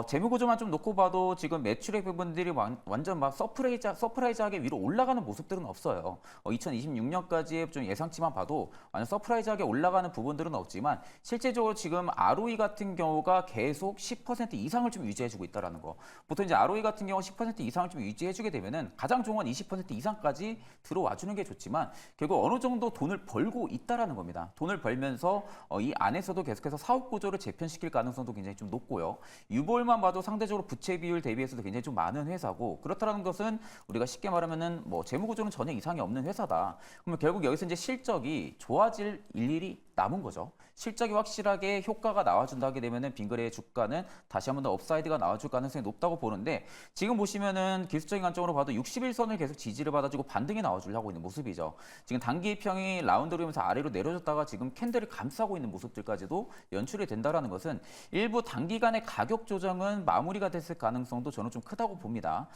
재무 구조만 좀 놓고 봐도 지금 매출액 부분들이 완전 막 서프라이즈하게 위로 올라가는 모습들은 없어요. 2026년까지의 좀 예상치만 봐도 완전 서프라이즈하게 올라가는 부분들은 없지만 실제적으로 지금 ROE 같은 경우가 계속 10% 이상을 좀 유지해주고 있다라는 거. 보통 이제 ROE 같은 경우 10% 이상을 좀 유지해주게 되면은 가장 좋은 건 20% 이상까지 들어와주는 게 좋지만 결국 어느 정도 돈을 벌고 있다라는 겁니다. 돈을 벌면서 이 안에서도 계속해서 사업 구조를 재편시킬 가능성도 굉장히 좀 높고요. 유볼만 봐도 상대적으로 부채 비율 대비해서도 굉장히 좀 많은 회사고, 그렇다는 것은 우리가 쉽게 말하면은 뭐 재무 구조는 전혀 이상이 없는 회사다. 그러면 결국 여기서 이제 실적이 좋아질 일일이 남은 거죠. 실적이 확실하게 효과가 나와준다게 되면은 빙그레의 주가는 다시 한번 더 업사이드가 나와줄 가능성이 높다고 보는데, 지금 보시면은 기술적인 관점으로 봐도 61선을 계속 지지를 받아주고 반등이 나와주려고 있는 모습이죠. 지금 단기 평이 라운드로 오면서 아래로 내려졌다가 지금 캔들을 감싸고 있는 모습들까지도 연출이 된다라는 것은 일부 단기간의 가격 조정은 마무리가 됐을 가능성도 저는 좀 크다고 봅니다.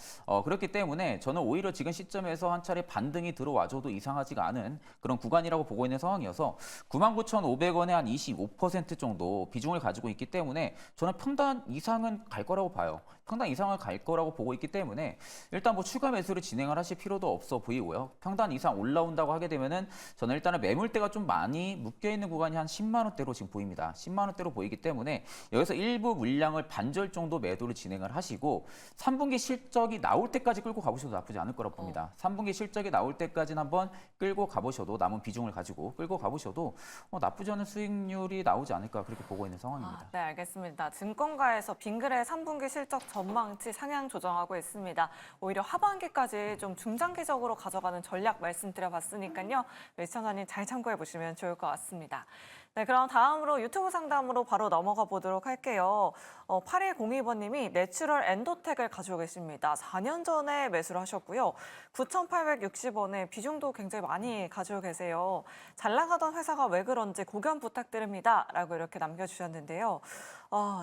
그렇기 때문에 저는 오히려 지금 시점에서 한 차례 반등이 들어와줘도 이상하지가 않은 그런 구간이라고 보고 있는 상황이어서 99,500원에 한 25% 정도 비중을 가지고 있기 때문에 저는 평단 이상은 갈 거라고 봐요. 평단 이상을 갈 거라고 보고 있기 때문에 일단 뭐 추가 매수를 진행을 하실 필요도 없어 보이고요. 평단 이상 올라온다고 하게 되면은 저는 일단은 매물대가 좀 많이 묶여 있는 구간이 한 10만 원대로 지금 보입니다. 10만 원대로 보이기 때문에 여기서 일부 물량을 반절 정도 매도를 진행을 하시고 3분기 실적이 나올 때까지 끌고 가보셔도 나쁘지 않을 거라고 봅니다. 3분기 실적이 나올 때까지는 한번 끌고 가보셔도, 남은 비중을 가지고 끌고 가보셔도 나쁘지 않은 수익률이 나오지 않을까 그렇게 보고 있는 상황입니다. 네, 알겠습니다. 증권가에서 빙그레 3분기 실적 전망치 상향 조정하고 있습니다. 오히려 하반기까지 좀 중장기적으로 가져가는 전략 말씀드려봤으니까요. 시청자님 잘 참고해 보시면 좋을 것 같습니다. 네, 그럼 다음으로 유튜브 상담으로 바로 넘어가 보도록 할게요. 8102번님이 내추럴 엔도텍을 가지고 계십니다. 4년 전에 매수를 하셨고요. 9,860원에 비중도 굉장히 많이 가지고 계세요. 잘 나가던 회사가 왜 그런지 고견 부탁드립니다. 라고 이렇게 남겨주셨는데요.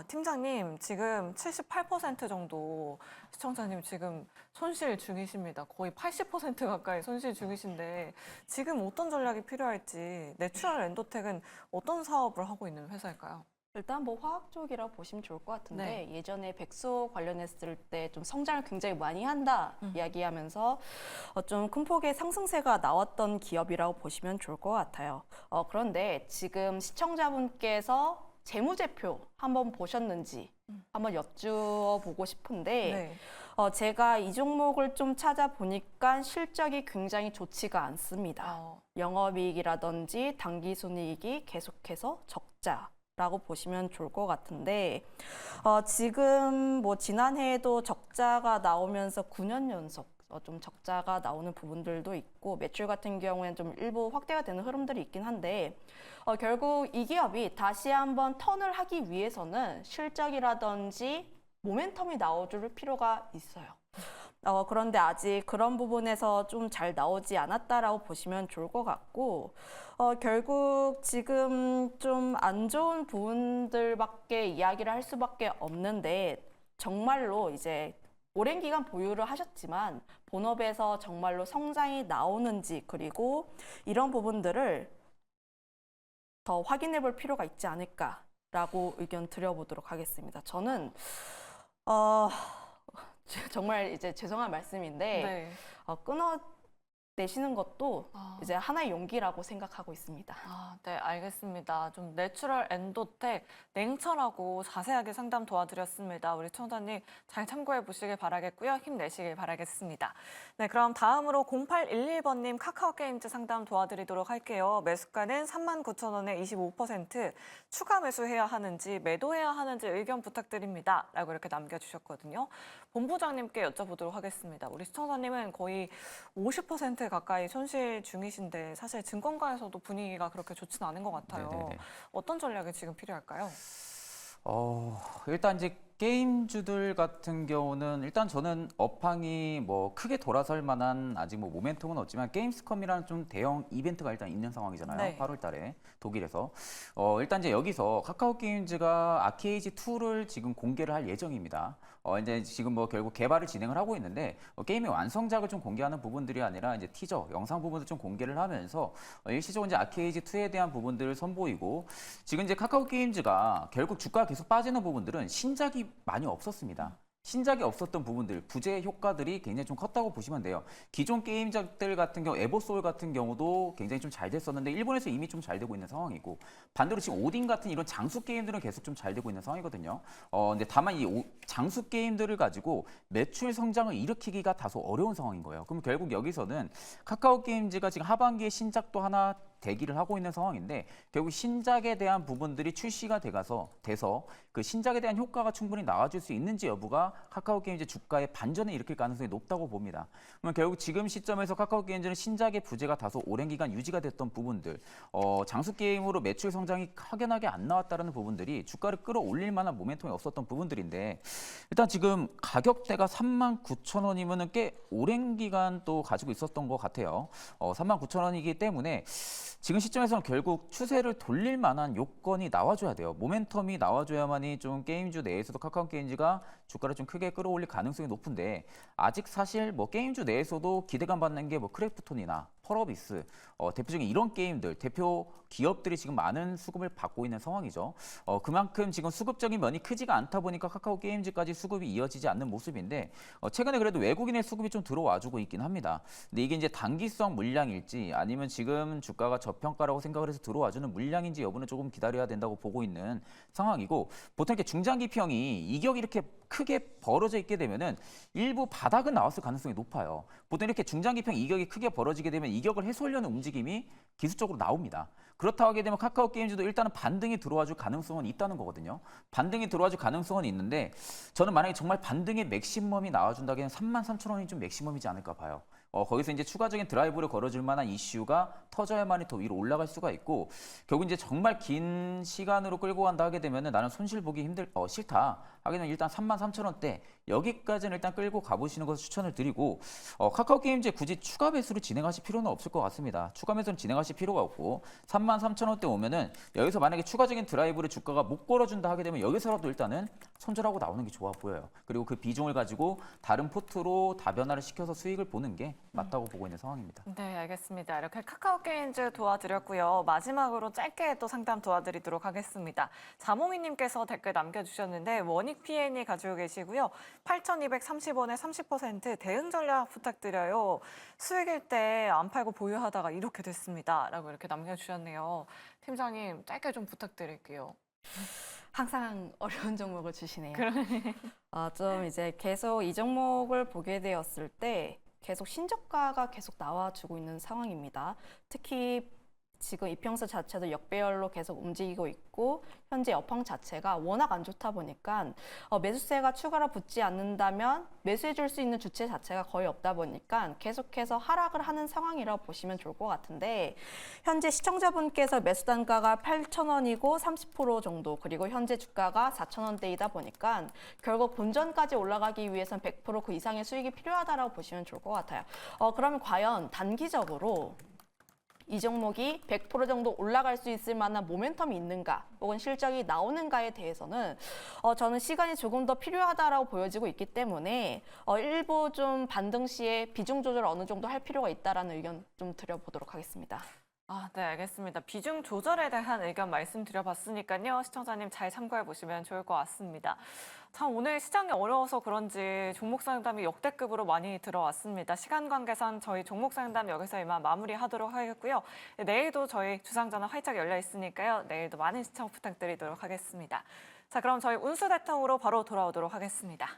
팀장님, 지금 78% 정도 시청자님 지금 손실 중이십니다. 거의 80% 가까이 손실 중이신데 지금 어떤 전략이 필요할지 내추럴 엔도텍은 어떤 사업을 하고 있는 회사일까요? 일단 뭐 화학 쪽이라고 보시면 좋을 것 같은데 네. 예전에 백수 관련했을 때 좀 성장을 굉장히 많이 한다 이야기하면서 좀 큰 폭의 상승세가 나왔던 기업이라고 보시면 좋을 것 같아요. 그런데 지금 시청자분께서 재무제표 한번 보셨는지 한번 여쭈어보고 싶은데 네. 제가 이 종목을 좀 찾아보니까 실적이 굉장히 좋지가 않습니다. 영업이익이라든지 당기순이익이 계속해서 적자라고 보시면 좋을 것 같은데 지금 뭐 지난해에도 적자가 나오면서 9년 연속 좀 적자가 나오는 부분들도 있고 매출 같은 경우에는 좀 일부 확대가 되는 흐름들이 있긴 한데 결국 이 기업이 다시 한번 턴을 하기 위해서는 실적이라든지 모멘텀이 나와줄 필요가 있어요. 그런데 아직 그런 부분에서 좀 잘 나오지 않았다라고 보시면 좋을 것 같고 결국 지금 좀 안 좋은 부분들밖에 이야기를 할 수밖에 없는데 정말로 이제 오랜 기간 보유를 하셨지만 본업에서 정말로 성장이 나오는지 그리고 이런 부분들을 더 확인해 볼 필요가 있지 않을까라고 의견 드려보도록 하겠습니다. 저는 정말 이제 죄송한 말씀인데 네. 끊어내시는 것도 이제 하나의 용기라고 생각하고 있습니다. 네, 알겠습니다. 좀 내추럴 엔도텍 냉철하고 자세하게 상담 도와드렸습니다. 우리 청자님 잘 참고해 보시길 바라겠고요. 힘내시길 바라겠습니다. 네, 그럼 다음으로 0811번님 카카오게임즈 상담 도와드리도록 할게요. 매수가는 39,000원에 25%, 추가 매수해야 하는지 매도해야 하는지 의견 부탁드립니다. 라고 이렇게 남겨주셨거든요. 본부장님께 여쭤보도록 하겠습니다. 우리 시청자님은 거의 50% 가까이 손실 중이신데 사실 증권가에서도 분위기가 그렇게 좋지는 않은 것 같아요. 네네네. 어떤 전략이 지금 필요할까요? 일단 이제 게임주들 같은 경우는 일단 저는 업황이 뭐 크게 돌아설 만한 아직 뭐 모멘텀은 없지만 게임스컴이라는 좀 대형 이벤트가 일단 있는 상황이잖아요. 네. 8월 달에 독일에서. 일단 이제 여기서 카카오 게임즈가 아케이지 2를 지금 공개를 할 예정입니다. 이제 지금 뭐 결국 개발을 진행을 하고 있는데 게임의 완성작을 좀 공개하는 부분들이 아니라 이제 티저, 영상 부분을 좀 공개를 하면서 일시적으로 이제 아케이지 2에 대한 부분들을 선보이고 지금 이제 카카오 게임즈가 결국 주가가 계속 빠지는 부분들은 신작이 많이 없었습니다. 신작이 없었던 부분들, 부재 효과들이 굉장히 좀 컸다고 보시면 돼요. 기존 게임작들 같은 경우, 에버소울 같은 경우도 굉장히 좀 잘 됐었는데 일본에서 이미 좀 잘 되고 있는 상황이고 반대로 지금 오딘 같은 이런 장수 게임들은 계속 좀 잘 되고 있는 상황이거든요. 근데 다만 이 장수 게임들을 가지고 매출 성장을 일으키기가 다소 어려운 상황인 거예요. 그럼 결국 여기서는 카카오 게임즈가 지금 하반기에 신작도 하나 대기를 하고 있는 상황인데 결국 신작에 대한 부분들이 출시가 돼서 그 신작에 대한 효과가 충분히 나와줄 수 있는지 여부가 카카오 게임즈 주가의 반전을 일으킬 가능성이 높다고 봅니다. 그러면 결국 지금 시점에서 카카오 게임즈는 신작의 부재가 다소 오랜 기간 유지가 됐던 부분들, 장수 게임으로 매출 성장이 확연하게 안 나왔다는 부분들이 주가를 끌어올릴 만한 모멘텀이 없었던 부분들인데 일단 지금 가격대가 39,000원이면은 꽤 오랜 기간 또 가지고 있었던 것 같아요. 39,000원이기 때문에 지금 시점에서는 결국 추세를 돌릴 만한 요건이 나와줘야 돼요. 모멘텀이 나와줘야만이 좀 게임주 내에서도 카카오 게임즈가 주가를 좀 크게 끌어올릴 가능성이 높은데 아직 사실 뭐 게임주 내에서도 기대감 받는 게 뭐 크래프톤이나 펄어비스 대표적인 이런 게임들 대표 기업들이 지금 많은 수급을 받고 있는 상황이죠. 그만큼 지금 수급적인 면이 크지가 않다 보니까 카카오 게임즈까지 수급이 이어지지 않는 모습인데 최근에 그래도 외국인의 수급이 좀 들어와주고 있긴 합니다. 근데 이게 이제 단기성 물량일지 아니면 지금 주가가 저평가라고 생각을 해서 들어와주는 물량인지 여부는 조금 기다려야 된다고 보고 있는 상황이고 보통 이렇게 중장기평이 이격이 이렇게 크게 벌어져 있게 되면은 일부 바닥은 나왔을 가능성이 높아요. 보통 이렇게 중장기평 이격이 크게 벌어지게 되면 이격을 해소하려는 움직임이 기술적으로 나옵니다. 그렇다고 하게 되면 카카오 게임즈도 일단은 반등이 들어와줄 가능성은 있다는 거거든요. 반등이 들어와줄 가능성은 있는데 저는 만약에 정말 반등의 맥시멈이 나와준다면 33,000원이 좀 맥시멈이지 않을까 봐요. 거기서 이제 추가적인 드라이브를 걸어줄 만한 이슈가 터져야만이 더 위로 올라갈 수가 있고 결국 이제 정말 긴 시간으로 끌고 간다 하게 되면은 나는 손실 보기 싫다 하게 되면 일단 33,000원대 여기까지는 일단 끌고 가보시는 것을 추천을 드리고 카카오 게임즈에 굳이 추가 매수를 진행하실 필요는 없을 것 같습니다. 추가 매수는 진행하실 필요가 없고 33,000원대 오면은 여기서 만약에 추가적인 드라이브를 주가가 못 걸어준다 하게 되면 여기서라도 일단은 손절하고 나오는 게 좋아 보여요. 그리고 그 비중을 가지고 다른 포트로 다변화를 시켜서 수익을 보는 게 맞다고 보고 있는 상황입니다. 네, 알겠습니다. 이렇게 카카오 게임즈 도와드렸고요. 마지막으로 짧게 또 상담 도와드리도록 하겠습니다. 자몽이님께서 댓글 남겨주셨는데 원익 PN이 가지고 계시고요. 8,230원에 30% 대응 전략 부탁드려요. 수익일 때 안 팔고 보유하다가 이렇게 됐습니다. 라고 이렇게 남겨주셨네요. 팀장님, 짧게 좀 부탁드릴게요. 항상 어려운 종목을 주시네요. 좀 이제 계속 이 종목을 보게 되었을 때 계속 신저가가 계속 나와주고 있는 상황입니다. 특히 지금 이평선 자체도 역배열로 계속 움직이고 있고 현재 여팡 자체가 워낙 안 좋다 보니까 매수세가 추가로 붙지 않는다면 매수해 줄 수 있는 주체 자체가 거의 없다 보니까 계속해서 하락을 하는 상황이라고 보시면 좋을 것 같은데 현재 시청자분께서 매수 단가가 8,000원이고 30% 정도 그리고 현재 주가가 4,000원대이다 보니까 결국 본전까지 올라가기 위해서는 100% 그 이상의 수익이 필요하다고 보시면 좋을 것 같아요. 그러면 과연 단기적으로 이 종목이 100% 정도 올라갈 수 있을 만한 모멘텀이 있는가 혹은 실적이 나오는가에 대해서는 저는 시간이 조금 더 필요하다라고 보여지고 있기 때문에 일부 좀 반등 시에 비중 조절 어느 정도 할 필요가 있다라는 의견 좀 드려보도록 하겠습니다. 네, 알겠습니다. 비중 조절에 대한 의견 말씀드려봤으니까요. 시청자님 잘 참고해 보시면 좋을 것 같습니다. 참 오늘 시장이 어려워서 그런지 종목 상담이 역대급으로 많이 들어왔습니다. 시간 관계상 저희 종목 상담 여기서 이만 마무리하도록 하겠고요. 내일도 저희 주상전화 활짝 열려 있으니까요. 내일도 많은 시청 부탁드리도록 하겠습니다. 자, 그럼 저희 운수 대통으로 바로 돌아오도록 하겠습니다.